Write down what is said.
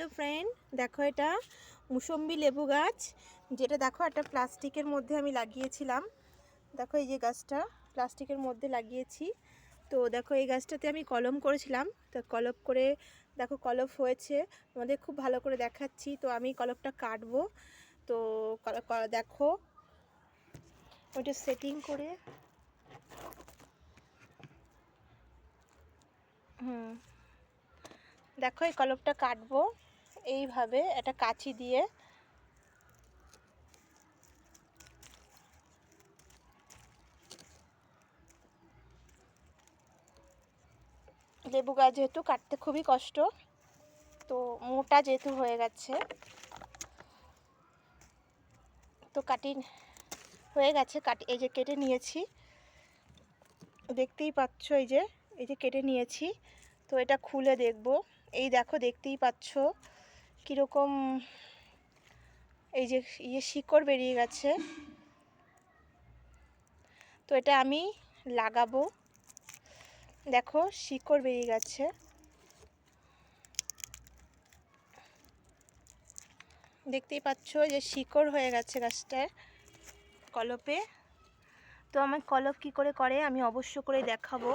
Hello friend, দেখো এটা মুসম্বি লেবু গাছ, যেটা দেখো একটা প্লাস্টিকের মধ্যে আমি লাগিয়েছিলাম। দেখো এই যে গাছটা প্লাস্টিকের মধ্যে লাগিয়েছি। তো দেখো এই গাছটাতে আমি কলম করেছিলাম, তো কলম করে দেখো কলম হয়েছে, আমাদের খুব ভালো করে দেখাচ্ছি। তো আমি কলমটা কাটবো। তো দেখো ওইটা সেটিং করে দেখো এই কলমটা কাটবো এইভাবে একটা কাঁচি দিয়ে। লেবু গাছ যেহেতু কাটতে খুবই কষ্ট, তো মোটা যেহেতু হয়ে গেছে, তো হয়ে গেছে এই যে কেটে নিয়েছি, দেখতেই পাচ্ছ। এই যে কেটে নিয়েছি। তো এটা খুলে দেখব। এই দেখো দেখতেই পাচ্ছ কীরকম এই যে শিকড় বেরিয়ে গেছে। তো এটা আমি লাগাবো। দেখো শিকড় বেরিয়ে গেছে, দেখতেই পাচ্ছ যে শিকড় হয়ে গেছে গাছটার কলপে। তো আমার কলপ কী করে করে আমি অবশ্য করে দেখাবো।